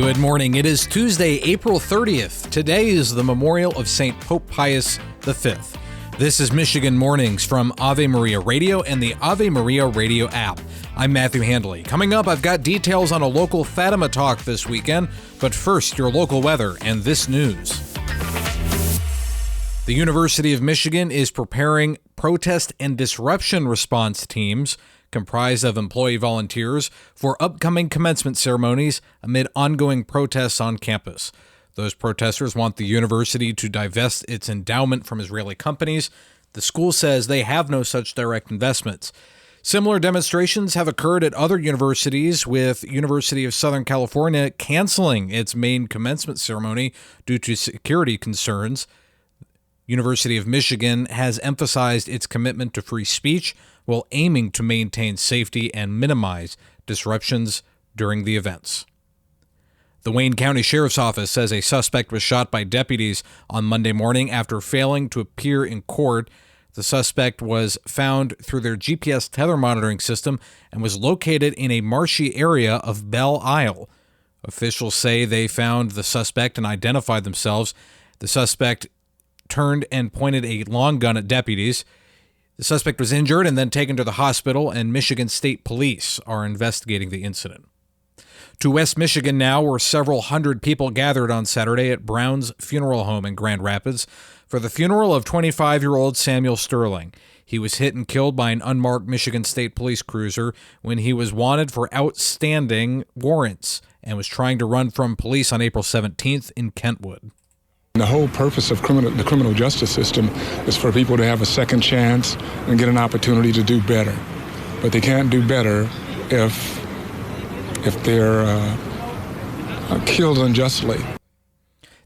Good morning. It is Tuesday, April 30th. Today is the memorial of St. Pope Pius V. This is Michigan Mornings from Ave Maria Radio and the Ave Maria Radio app. I'm Matthew Handley. Coming up, I've got details on a local Fatima talk this weekend, but first, your local weather and this news. The University of Michigan is preparing protest and disruption response teams comprised of employee volunteers for upcoming commencement ceremonies amid ongoing protests on campus. Those protesters want the university to divest its endowment from Israeli companies. The school says they have no such direct investments. Similar demonstrations have occurred at other universities, with University of Southern California canceling its main commencement ceremony due to security concerns. University of Michigan has emphasized its commitment to free speech while aiming to maintain safety and minimize disruptions during the events. The Wayne County Sheriff's Office says a suspect was shot by deputies on Monday morning after failing to appear in court. The suspect was found through their GPS tether monitoring system and was located in a marshy area of Belle Isle. Officials say they found the suspect and identified themselves. The suspect turned and pointed a long gun at deputies. The suspect was injured and then taken to the hospital, and Michigan State Police are investigating the incident. To West Michigan now, where several hundred people gathered on Saturday at Brown's Funeral Home in Grand Rapids for the funeral of 25-year-old Samuel Sterling. He was hit and killed by an unmarked Michigan State Police cruiser when he was wanted for outstanding warrants and was trying to run from police on April 17th in Kentwood. The whole purpose of the criminal justice system is for people to have a second chance and get an opportunity to do better. But they can't do better if they're killed unjustly.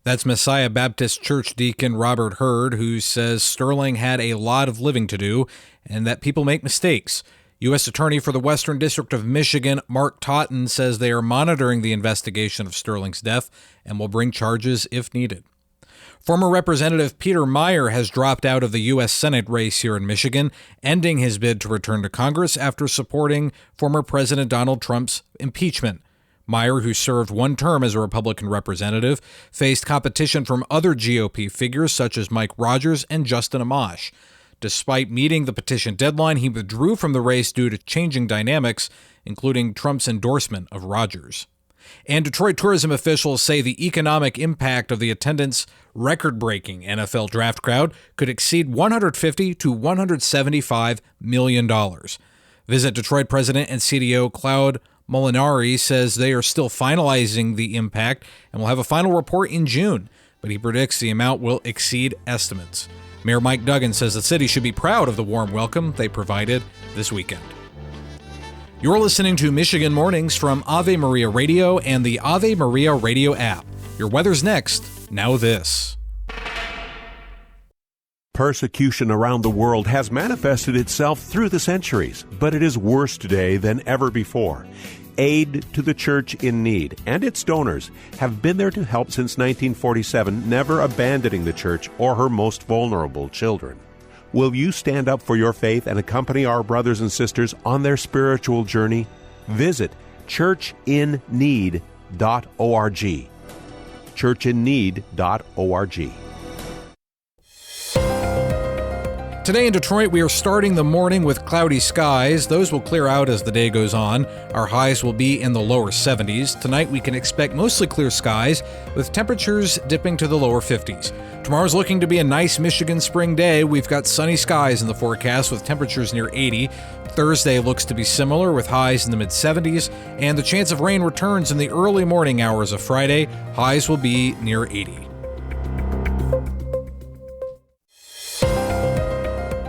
That's Messiah Baptist Church Deacon Robert Hurd, who says Sterling had a lot of living to do and that people make mistakes. U.S. Attorney for the Western District of Michigan, Mark Totten, says they are monitoring the investigation of Sterling's death and will bring charges if needed. Former Representative Peter Meijer has dropped out of the U.S. Senate race here in Michigan, ending his bid to return to Congress after supporting former President Donald Trump's impeachment. Meijer, who served one term as a Republican representative, faced competition from other GOP figures such as Mike Rogers and Justin Amash. Despite meeting the petition deadline, he withdrew from the race due to changing dynamics, including Trump's endorsement of Rogers. And Detroit tourism officials say the economic impact of the attendance record-breaking NFL draft crowd could exceed $150 to $175 million. Visit Detroit President and CDO Claude Molinari says they are still finalizing the impact and will have a final report in June, but he predicts the amount will exceed estimates. Mayor Mike Duggan says the city should be proud of the warm welcome they provided this weekend. You're listening to Michigan Mornings from Ave Maria Radio and the Ave Maria Radio app. Your weather's next. Now this. Persecution around the world has manifested itself through the centuries, but it is worse today than ever before. Aid to the Church in Need and its donors have been there to help since 1947, never abandoning the Church or her most vulnerable children. Will you stand up for your faith and accompany our brothers and sisters on their spiritual journey? Visit churchinneed.org. churchinneed.org. Today in Detroit, we are starting the morning with cloudy skies. Those will clear out as the day goes on. Our highs will be in the lower 70s. Tonight, we can expect mostly clear skies, with temperatures dipping to the lower 50s. Tomorrow's looking to be a nice Michigan spring day. We've got sunny skies in the forecast with temperatures near 80. Thursday looks to be similar with highs in the mid-70s, and the chance of rain returns in the early morning hours of Friday. Highs will be near 80.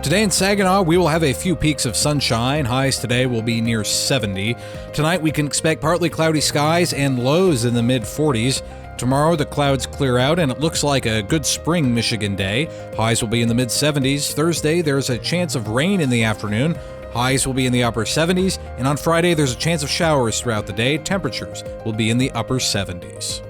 Today in Saginaw, we will have a few peaks of sunshine. Highs today will be near 70. Tonight, we can expect partly cloudy skies and lows in the mid-40s. Tomorrow, the clouds clear out, and it looks like a good spring Michigan day. Highs will be in the mid-70s. Thursday, there's a chance of rain in the afternoon. Highs will be in the upper 70s. And on Friday, there's a chance of showers throughout the day. Temperatures will be in the upper 70s.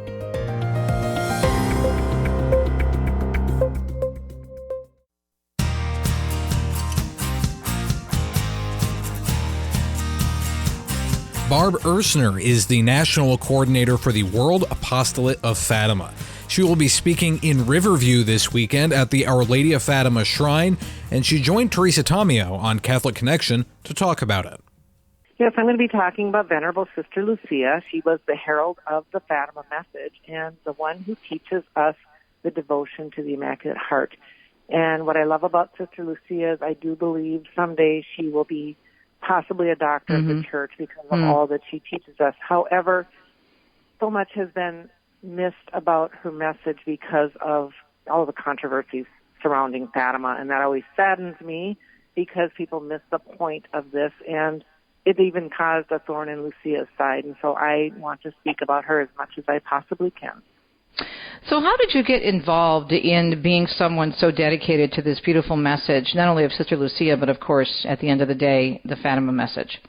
Barb Erstner is the National Coordinator for the World Apostolate of Fatima. She will be speaking in Riverview this weekend at the Our Lady of Fatima Shrine, and she joined Teresa Tomeo on Catholic Connection to talk about it. Yes, I'm going to be talking about Venerable Sister Lucia. She was the herald of the Fatima message and the one who teaches us the devotion to the Immaculate Heart. And what I love about Sister Lucia is I do believe someday she will be possibly a doctor of the Church because of all that she teaches us. However, so much has been missed about her message because of all the controversies surrounding Fatima, and that always saddens me because people miss the point of this, and it even caused a thorn in Lucia's side, and so I want to speak about her as much as I possibly can. So how did you get involved in being someone so dedicated to this beautiful message, not only of Sister Lucia, but of course, at the end of the day, the Fatima message?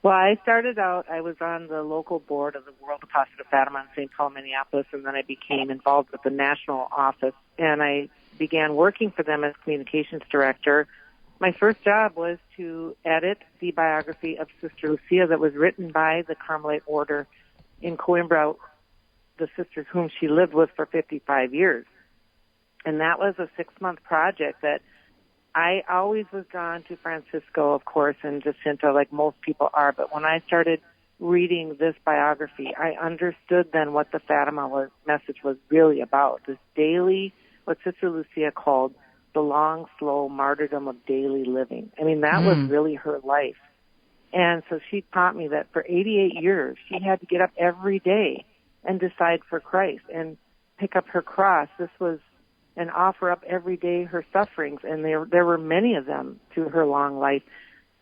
Well, I started out, I was on the local board of the World Apostolate of Fatima in St. Paul, Minneapolis, and then I became involved with the national office, and I began working for them as communications director. My first job was to edit the biography of Sister Lucia that was written by the Carmelite order in Coimbra, the sisters whom she lived with for 55 years. And that was a 6-month project that I always was drawn to Francisco, of course, and Jacinta, like most people are. But when I started reading this biography, I understood then what the Fatima message was really about. This daily, what Sister Lucia called the long, slow martyrdom of daily living. I mean, that was really her life. And so she taught me that for 88 years, she had to get up every day and decide for Christ and pick up her cross. This was and offer up every day her sufferings, and there were many of them through her long life.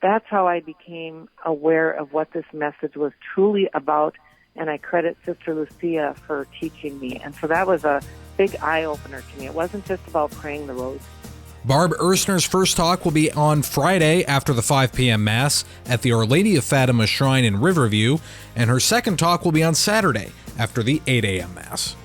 That's how I became aware of what this message was truly about, and I credit Sister Lucia for teaching me. And so that was a big eye-opener to me. It wasn't just about praying the rosary. Barb Erstner's first talk will be on Friday after the 5 p.m. Mass at the Our Lady of Fatima Shrine in Riverview, and her second talk will be on Saturday after the 8 a.m. Mass.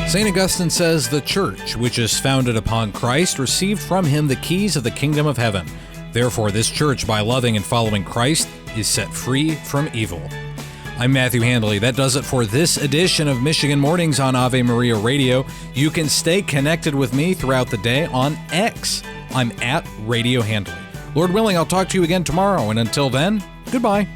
St. Augustine says the Church, which is founded upon Christ, received from him the keys of the kingdom of heaven. Therefore, this Church, by loving and following Christ, is set free from evil. I'm Matthew Handley. That does it for this edition of Michigan Mornings on Ave Maria Radio. You can stay connected with me throughout the day on X. I'm at Radio Handley. Lord willing, I'll talk to you again tomorrow, and until then, goodbye.